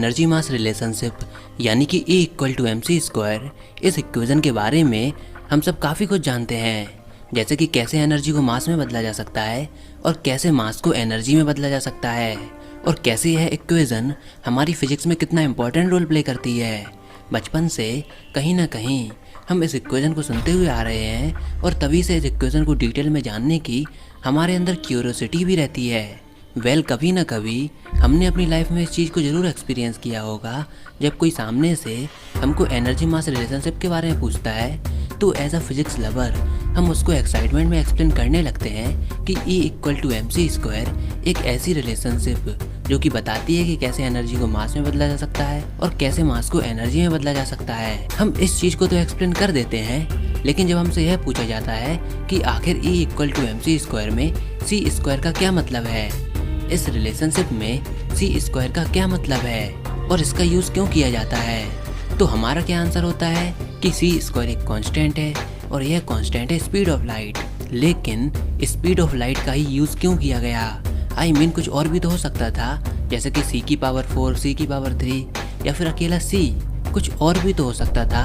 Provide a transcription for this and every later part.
Energy mass relationship यानी कि E=mc², इस इक्वेशन के बारे में हम सब काफ़ी कुछ जानते हैं, जैसे कि कैसे एनर्जी को मास में बदला जा सकता है और कैसे मास को एनर्जी में बदला जा सकता है और कैसे यह इक्वेशन हमारी फिजिक्स में कितना इम्पोर्टेंट रोल प्ले करती है। बचपन से कहीं ना कहीं हम इस इक्वेशन को सुनते हुए आ रहे हैं और तभी से इस इक्वेशन को डिटेल में जानने की हमारे अंदर क्यूरियोसिटी भी रहती है। कभी ना कभी हमने अपनी लाइफ में इस चीज़ को ज़रूर एक्सपीरियंस किया होगा, जब कोई सामने से हमको एनर्जी मास रिलेशनशिप के बारे में पूछता है तो एज अ फिजिक्स लवर हम उसको एक्साइटमेंट में एक्सप्लेन करने लगते हैं कि E=mc² एक ऐसी रिलेशनशिप जो कि बताती है कि कैसे एनर्जी को मास में बदला जा सकता है और कैसे मास को एनर्जी में बदला जा सकता है। हम इस चीज़ को तो एक्सप्लेन कर देते हैं, लेकिन जब हमसे यह पूछा जाता है कि आखिर E=mc² में c² का क्या मतलब है, इस रिलेशनशिप में c² का क्या मतलब है और इसका यूज़ क्यों किया जाता है, तो हमारा क्या आंसर होता है कि c² एक कांस्टेंट है और यह कांस्टेंट है स्पीड ऑफ लाइट। लेकिन स्पीड ऑफ लाइट का ही यूज़ क्यों किया गया? कुछ और भी तो हो सकता था, जैसे कि c⁴, c⁴ या फिर अकेला c, कुछ और भी तो हो सकता था।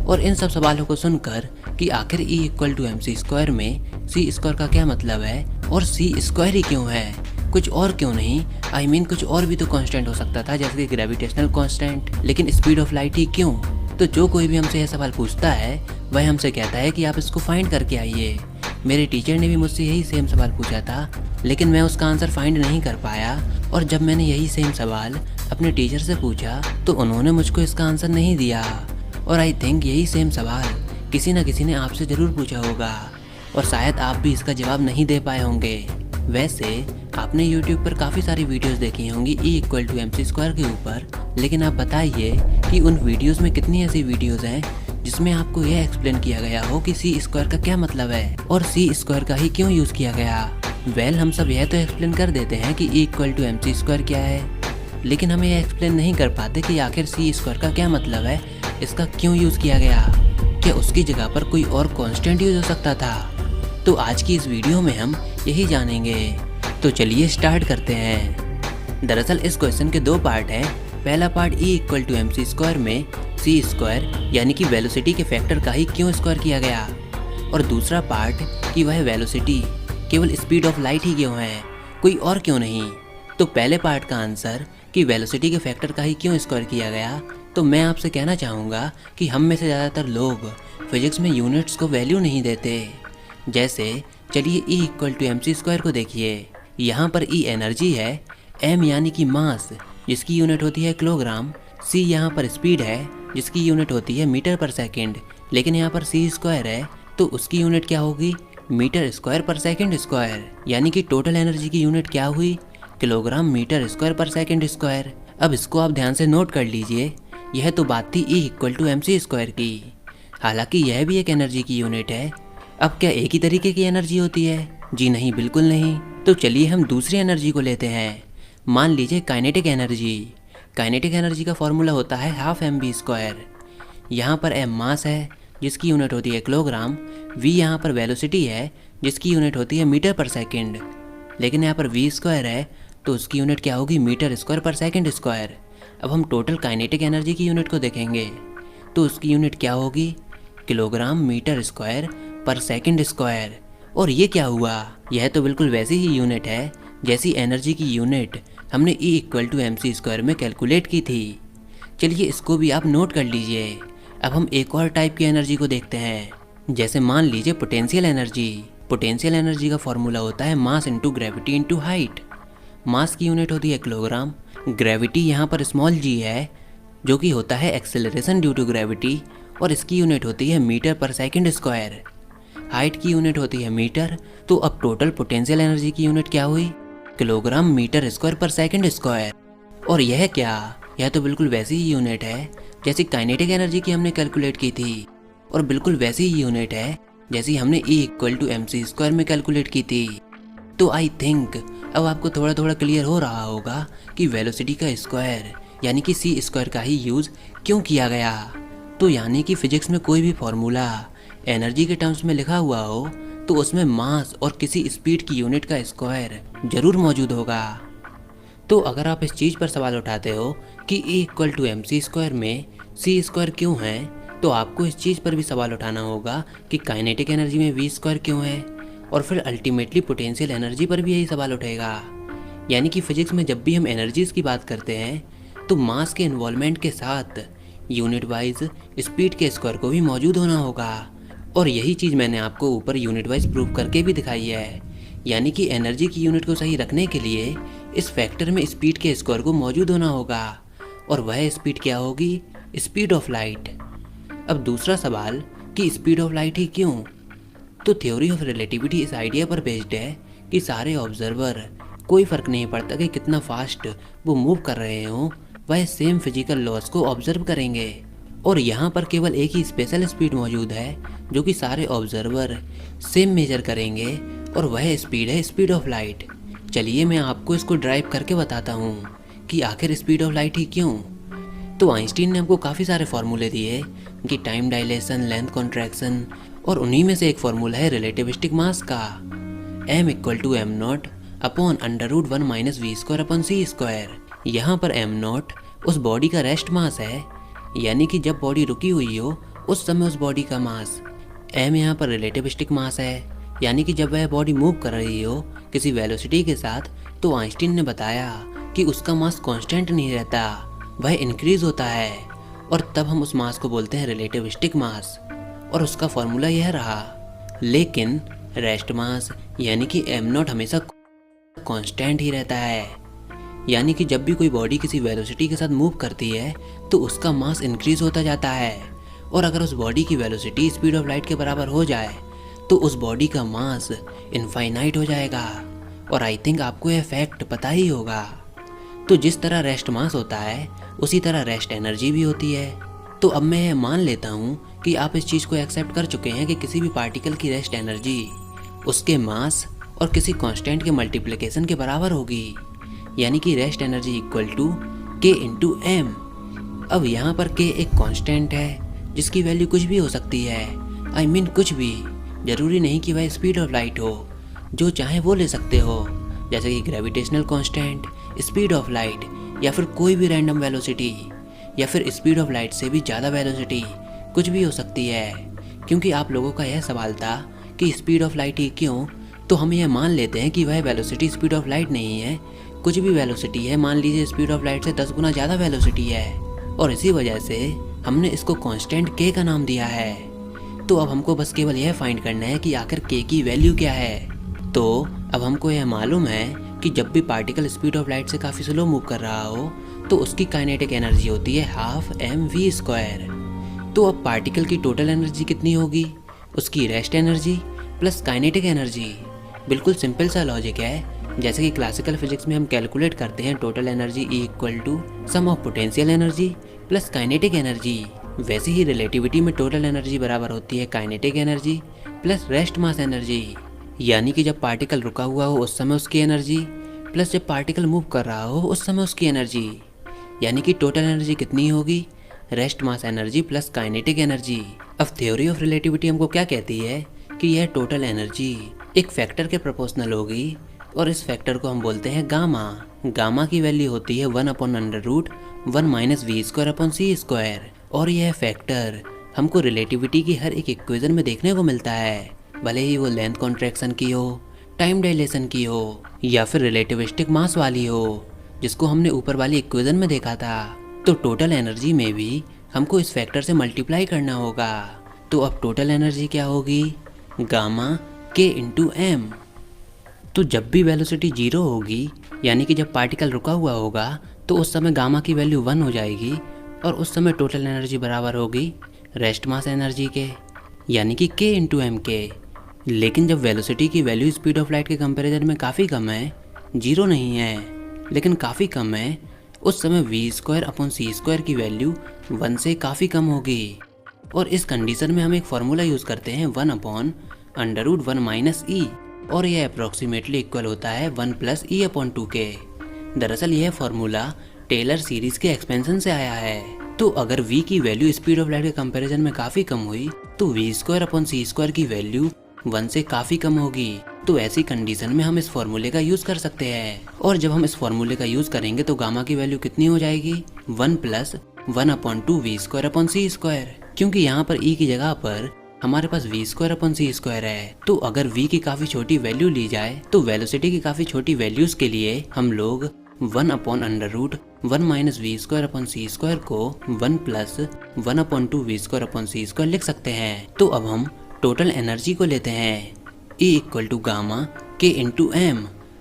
और इन सब सवालों को सुनकर कि आखिर E=mc² में c² का क्या मतलब है और c² ही क्यों है, कुछ और क्यों नहीं, कुछ और भी तो कांस्टेंट हो सकता था, जैसे कि ग्रेविटेशनल कांस्टेंट, लेकिन स्पीड ऑफ लाइट ही क्यों? तो जो कोई भी हमसे यह सवाल पूछता है वह हमसे कहता है कि आप इसको फाइंड करके आइए। मेरे टीचर ने भी मुझसे यही सेम सवाल पूछा था, लेकिन मैं उसका आंसर फाइंड नहीं कर पाया, और जब मैंने यही सेम सवाल अपने टीचर से पूछा तो उन्होंने मुझको इसका आंसर नहीं दिया। और आई थिंक यही सेम सवाल किसी न किसी ने आपसे ज़रूर पूछा होगा और शायद आप भी इसका जवाब नहीं दे पाए होंगे। वैसे आपने YouTube पर काफ़ी सारी वीडियोस देखी होंगी E=mc² के ऊपर, लेकिन आप बताइए कि उन वीडियोस में कितनी ऐसी वीडियोस हैं जिसमें आपको यह एक्सप्लेन किया गया हो कि c² का क्या मतलब है और c² का ही क्यों यूज़ किया गया। हम सब यह तो एक्सप्लेन कर देते हैं कि E=mc² क्या है, लेकिन हमें यह एक्सप्लेन नहीं कर पाते कि आखिर c² का क्या मतलब है, इसका क्यों यूज़ किया गया, क्या उसकी जगह पर कोई और कांस्टेंट यूज़ हो सकता था। तो आज की इस वीडियो में हम यही जानेंगे, तो चलिए स्टार्ट करते हैं। दरअसल इस क्वेश्चन के दो पार्ट हैं। पहला पार्ट E=mc² में c² यानी कि वेलोसिटी के फैक्टर का ही क्यों स्क्वायर किया गया, और दूसरा पार्ट कि वह वेलोसिटी केवल स्पीड ऑफ लाइट ही क्यों है, कोई और क्यों नहीं। तो पहले पार्ट का आंसर कि वेलोसिटी के फैक्टर का ही क्यों स्क्वायर किया गया, तो मैं आपसे कहना चाहूँगा कि हम में से ज़्यादातर लोग फिजिक्स में यूनिट्स को वैल्यू नहीं देते। जैसे चलिए E=mc² को देखिए, यहाँ पर E एनर्जी है, m यानी कि मास जिसकी यूनिट होती है किलोग्राम, c यहाँ पर स्पीड है जिसकी यूनिट होती है मीटर पर सेकंड, लेकिन यहाँ पर c² है तो उसकी यूनिट क्या होगी, मीटर² पर सेकंड², यानी कि टोटल एनर्जी की यूनिट क्या हुई, किलोग्राम/मीटर² पर सेकंड²। अब इसको आप ध्यान से नोट कर लीजिए, यह तो बात थी E=mc² की। हालांकि यह भी एक एनर्जी की यूनिट है। अब क्या एक ही तरीके की एनर्जी होती है? जी नहीं, बिल्कुल नहीं। तो चलिए हम दूसरी एनर्जी को लेते हैं। मान लीजिए काइनेटिक एनर्जी। काइनेटिक एनर्जी का फॉर्मूला होता है ½mv²। यहाँ पर m मास है जिसकी यूनिट होती है किलोग्राम, v यहाँ पर वेलोसिटी है जिसकी यूनिट होती है मीटर पर सेकंड, लेकिन यहाँ पर v² है तो उसकी यूनिट क्या होगी, मीटर² पर सेकंड²। अब हम टोटल काइनेटिक एनर्जी की यूनिट को देखेंगे तो उसकी यूनिट क्या होगी, किलोग्राम/मीटर² पर सेकंड²। और ये क्या हुआ, यह तो बिल्कुल वैसी ही यूनिट है जैसी एनर्जी की यूनिट हमने E=mc² में कैलकुलेट की थी। चलिए इसको भी आप नोट कर लीजिए। अब हम एक और टाइप की एनर्जी को देखते हैं, जैसे मान लीजिए पोटेंशियल एनर्जी। पोटेंशियल एनर्जी का फॉर्मूला होता है mass into gravity into height. Mass की यूनिट होती है किलोग्राम, ग्रेविटी यहाँ पर स्मॉल g है जो कि होता है एक्सेलरेशन ड्यू टू ग्रेविटी, और इसकी यूनिट होती है मीटर/सेकंड²। हाइट की यूनिट होती है मीटर, तो अब टोटल पोटेंशियल एनर्जी की यूनिट क्या हुई, किलोग्राम/मीटर² पर सेकंड²। और यह क्या, यह तो बिल्कुल वैसी ही यूनिट है जैसी काइनेटिक एनर्जी की हमने कैलकुलेट की थी, और बिल्कुल वैसी ही यूनिट है जैसी हमने E=mc² में कैलकुलेट की थी। तो आई थिंक अब आपको थोड़ा थोड़ा क्लियर हो रहा होगा कि वेलोसिटी का स्क्वायर यानी कि c² का ही यूज़ क्यों किया गया। तो यानी कि फिजिक्स में कोई भी फॉर्मूला एनर्जी के टर्म्स में लिखा हुआ हो तो उसमें मास और किसी स्पीड की यूनिट का स्क्वायर जरूर मौजूद होगा। तो अगर आप इस चीज़ पर सवाल उठाते हो कि E equal to M C square में सी स्क्वायर क्यों है, तो आपको इस चीज़ पर भी सवाल उठाना होगा कि काइनेटिक एनर्जी में वी स्क्वायर क्यों है, और फिर अल्टीमेटली पोटेंशियल एनर्जी पर भी यही सवाल उठेगा। यानी कि फिजिक्स में जब भी हम एनर्जीज की बात करते हैं तो मास के इन्वॉल्वमेंट के साथ यूनिट वाइज स्पीड के स्क्वायर को भी मौजूद होना होगा, और यही चीज़ मैंने आपको ऊपर यूनिट वाइज प्रूव करके भी दिखाई है। यानी कि एनर्जी की यूनिट को सही रखने के लिए इस फैक्टर में स्पीड के स्क्वायर को मौजूद होना होगा, और वह स्पीड क्या होगी? Speed of light. अब दूसरा सवाल कि स्पीड ऑफ लाइट ही क्यों? तो थ्योरी ऑफ रिलेटिविटी इस आइडिया पर बेस्ड है कि सारे ऑब्जर्वर, कोई फ़र्क नहीं पड़ता कि कितना फास्ट वो मूव कर रहे हों, वह सेम फिजिकल लॉज को ऑब्जर्व करेंगे, और यहाँ पर केवल एक ही स्पेशल स्पीड मौजूद है जो कि सारे ऑब्जर्वर सेम मेजर करेंगे, और वह स्पीड है स्पीड ऑफ लाइट। चलिए मैं आपको इसको ड्राइव करके बताता हूँ कि आखिर स्पीड ऑफ लाइट ही क्यों। तो आइंस्टीन ने हमको काफ़ी सारे फार्मूले दिए कि टाइम डायलेशन, लेंथ कॉन्ट्रैक्शन, और उन्हीं में से एक फार्मूला है रिलेटिविस्टिक मास का, m equal to M naught upon under root 1 minus V square upon C square. यहाँ पर एम नॉट उस बॉडी का रेस्ट मास है, यानी कि जब बॉडी रुकी हुई हो उस समय उस बॉडी का मास। एम यहाँ पर रिलेटिविस्टिक मास है, यानी कि जब वह बॉडी मूव कर रही हो किसी वेलोसिटी के साथ, तो आइंस्टीन ने बताया कि उसका मास कांस्टेंट नहीं रहता, वह इंक्रीज होता है, और तब हम उस मास को बोलते हैं रिलेटिविस्टिक मास, और उसका फॉर्मूला यह रहा। लेकिन रेस्ट मास यानी कि एम नॉट हमेशा कांस्टेंट ही रहता है, यानी कि जब भी कोई बॉडी किसी वेलोसिटी के साथ मूव करती है तो उसका मास इंक्रीज होता जाता है, और अगर उस बॉडी की वेलोसिटी स्पीड ऑफ लाइट के बराबर हो जाए तो उस बॉडी का मास इनफाइनाइट हो जाएगा। और आई थिंक आपको यह फैक्ट पता ही होगा। तो जिस तरह रेस्ट मास होता है उसी तरह रेस्ट एनर्जी भी होती है। तो अब मैं यह मान लेता हूँ कि आप इस चीज़ को एक्सेप्ट कर चुके हैं कि किसी भी पार्टिकल की रेस्ट एनर्जी उसके मास और किसी कांस्टेंट के मल्टीप्लिकेशन के बराबर होगी, यानी कि रेस्ट एनर्जी इक्वल टू के इंटू एम। अब यहाँ पर के एक कांस्टेंट है जिसकी वैल्यू कुछ भी हो सकती है, आई मीन कुछ भी, जरूरी नहीं कि वह स्पीड ऑफ लाइट हो, जो चाहे वो ले सकते हो, जैसे कि gravitational constant, speed of light, या फिर कोई भी रैंडम वेलोसिटी, या फिर स्पीड ऑफ लाइट से भी ज़्यादा वेलोसिटी, कुछ भी हो सकती है। क्योंकि आप लोगों का यह सवाल था कि स्पीड ऑफ लाइट ही क्यों, तो हम यह मान लेते हैं कि वह वेलोसिटी स्पीड ऑफ लाइट नहीं है, कुछ भी वेलोसिटी है, मान लीजिए स्पीड ऑफ लाइट से 10 गुना ज़्यादा वेलोसिटी है, और इसी वजह से हमने इसको कांस्टेंट के का नाम दिया है। तो अब हमको बस केवल यह फाइंड करना है कि आखिर के की वैल्यू क्या है। तो अब हमको यह मालूम है कि जब भी पार्टिकल स्पीड ऑफ लाइट से काफ़ी स्लो मूव कर रहा हो तो उसकी काइनेटिक एनर्जी होती है हाफ एम वी स्क्वायर। तो अब पार्टिकल की टोटल एनर्जी कितनी होगी? उसकी rest energy plus kinetic energy. बिल्कुल सिंपल सा लॉजिक है, जैसे कि क्लासिकल फिजिक्स में हम कैलकुलेट करते हैं total energy E equal to sum of potential energy plus kinetic energy, वैसे ही रिलेटिविटी में टोटल एनर्जी बराबर होती है kinetic energy plus rest mass energy. यानी कि जब पार्टिकल रुका हुआ हो उस समय उसकी एनर्जी प्लस जब पार्टिकल मूव कर रहा हो उस समय उसकी एनर्जी, यानी कि टोटल एनर्जी कितनी होगी? Rest mass energy plus kinetic energy. अब थ्योरी ऑफ रिलेटिविटी हमको क्या कहती है कि यह टोटल एनर्जी एक फैक्टर के प्रोपोर्शनल होगी, और इस फैक्टर को हम बोलते हैं गामा। गामा की वैल्यू होती है 1 upon under root 1 minus V square upon C square, और यह फैक्टर हमको रिलेटिविटी की हर एक इक्वेशन में देखने को मिलता है, भले ही वो लेंथ कॉन्ट्रैक्शन की हो, टाइम डायलेशन की हो, या फिर रिलेटिविस्टिक मास वाली हो, जिसको हमने ऊपर वाली इक्वेशन में देखा था। तो टोटल एनर्जी में भी हमको इस फैक्टर से मल्टीप्लाई करना होगा। तो अब टोटल एनर्जी क्या होगी? गामा के इंटू एम। तो जब भी वेलोसिटी 0 होगी, यानी कि जब पार्टिकल रुका हुआ होगा, तो उस समय गामा की वैल्यू 1 हो जाएगी, और उस समय टोटल एनर्जी बराबर होगी रेस्ट मास एनर्जी के, यानी कि के इंटू एम के। लेकिन जब वेलोसिटी की वैल्यू स्पीड ऑफ लाइट के कंपैरिजन में काफ़ी कम है, 0 नहीं है लेकिन काफ़ी कम है, उस समय V square upon C square की वैल्यू 1 से काफ़ी कम होगी। और इस कंडीशन में हम एक फार्मूला यूज़ करते हैं 1 अपॉन अंडर रूट 1 माइनस ई, और यह अप्रॉक्सीमेटली इक्वल होता है 1 प्लस ई अपॉन 2 के। दरअसल यह फार्मूला टेलर सीरीज के एक्सपेंशन से आया है। तो अगर v की वैल्यू स्पीड ऑफ लाइट के कंपैरिजन में काफ़ी कम हुई तो V square upon C square की वैल्यू 1 से काफ़ी कम होगी, तो ऐसी कंडीशन में हम इस फॉर्मूले का यूज कर सकते हैं। और जब हम इस फॉर्मूले का यूज करेंगे तो गामा की वैल्यू कितनी हो जाएगी, 1 + 1/2v² क्योंकि यहाँ पर e की जगह पर हमारे पास v²/c² है। तो अगर v की काफी छोटी वैल्यू ली जाए तो वेलोसिटी की काफी छोटी वैल्यूज के लिए हम लोग 1/√1 - v²/c² को 1 + 1/2v²/c² लिख सकते हैं। तो अब हम टोटल एनर्जी को लेते हैं, E = गामा k × m।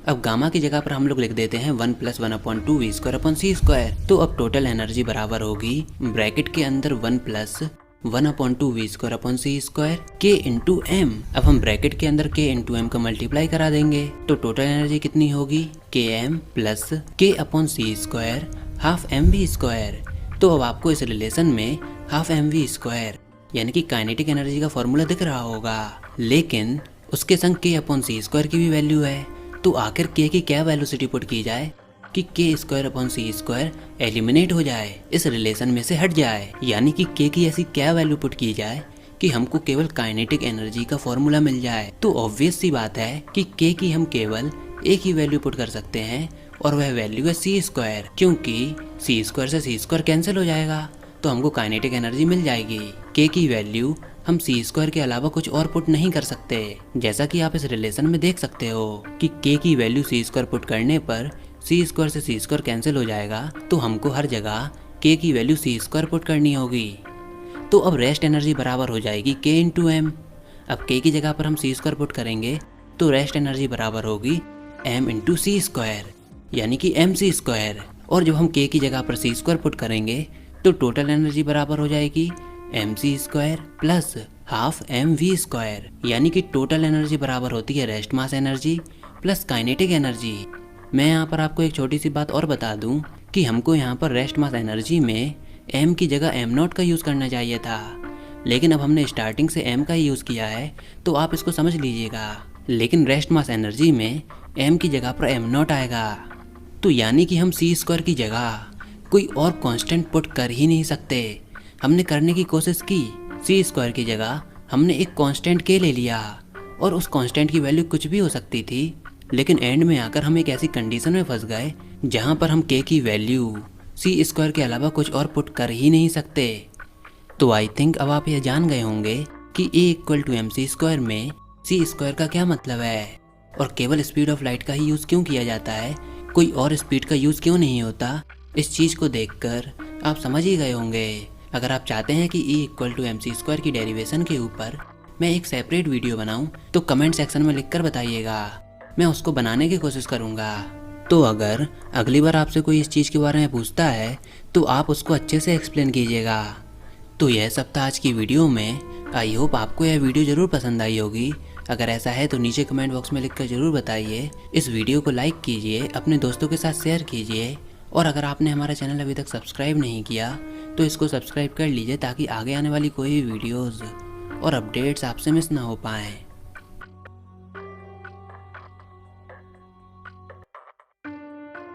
अब गामा की जगह पर हम लोग लिख देते हैं 1 + 1/2v²/c²। तो अब टोटल एनर्जी बराबर होगी ब्रैकेट के अंदर 1 + 1/2v²/c² k × m। अब हम ब्रैकेट के अंदर k × m का मल्टीप्लाई करा देंगे तो टोटल एनर्जी कितनी होगी, km + k/c² ½mv²। तो अब आपको इस रिलेशन में ½ यानी कि काइनेटिक एनर्जी का फॉर्मूला दिख रहा होगा, लेकिन उसके संग k/c² की भी वैल्यू है। तो आखिर k की क्या वेलोसिटी पुट की जाए कि k² एलिमिनेट हो जाए, इस रिलेशन में से हट जाए, यानी कि k की ऐसी क्या वैल्यू पुट की जाए कि हमको केवल काइनेटिक एनर्जी का फॉर्मूला मिल जाए। तो ऑब्वियस सी बात है कि k की हम केवल एक ही वैल्यू पुट कर सकते हैं और वह वैल्यू है c², क्योंकि c² से c² कैंसिल हो जाएगा तो हमको काइनेटिक एनर्जी मिल जाएगी। k की वैल्यू हम c² के अलावा कुछ और पुट नहीं कर सकते। जैसा कि आप इस रिलेशन में देख सकते हो कि k की वैल्यू c² पुट करने पर c² से c² कैंसिल हो जाएगा, तो हमको हर जगह k की वैल्यू c² पुट करनी होगी। तो अब रेस्ट एनर्जी बराबर हो जाएगी k × m। अब k की जगह पर हम c² पुट करेंगे तो रेस्ट एनर्जी बराबर होगी m × c², यानी कि mc²। और जब हम k की जगह पर c² पुट करेंगे तो टोटल एनर्जी बराबर हो जाएगी mc² + ½ mv², यानी कि टोटल एनर्जी बराबर होती है rest mass energy plus kinetic energy. मैं यहाँ पर आपको एक छोटी सी बात और बता दूँ कि हमको यहाँ पर रेस्ट मास एनर्जी में m की जगह m0 का यूज़ करना चाहिए था, लेकिन अब हमने स्टार्टिंग से m का ही यूज़ किया है, तो आप इसको समझ लीजिएगा। लेकिन रेस्ट मास एनर्जी में m की जगह पर m0 आएगा, तो यानी कि हम c² की जगह कोई और कांस्टेंट पुट कर ही नहीं सकते। हमने करने की कोशिश की, c² की जगह हमने एक कांस्टेंट k ले लिया और उस कांस्टेंट की वैल्यू कुछ भी हो सकती थी, लेकिन एंड में आकर हम एक ऐसी कंडीशन में फंस गए जहां पर हम k की वैल्यू c² के अलावा कुछ और पुट कर ही नहीं सकते। तो आई थिंक अब आप यह जान गए होंगे कि A = mc² में c² का क्या मतलब है और केवल स्पीड ऑफ लाइट का ही यूज़ क्यों किया जाता है, कोई और स्पीड का यूज़ क्यों नहीं होता। इस चीज़ को देखकर आप समझ ही गए होंगे। अगर आप चाहते हैं कि E = mc² की डेरिवेशन के ऊपर मैं एक सेपरेट वीडियो बनाऊं तो कमेंट सेक्शन में लिखकर बताइएगा, मैं उसको बनाने की कोशिश करूंगा। तो अगर अगली बार आपसे कोई इस चीज़ के बारे में पूछता है तो आप उसको अच्छे से एक्सप्लेन कीजिएगा। तो यह सब था आज की वीडियो में। आई होप आपको यह वीडियो ज़रूर पसंद आई होगी। अगर ऐसा है तो नीचे कमेंट बॉक्स में लिखकर ज़रूर बताइए। इस वीडियो को लाइक कीजिए, अपने दोस्तों के साथ शेयर कीजिए, और अगर आपने हमारा चैनल अभी तक सब्सक्राइब नहीं किया तो इसको सब्सक्राइब कर लीजिए ताकि आगे आने वाली कोई भी वीडियोज़ और अपडेट्स आपसे मिस ना हो पाएँ।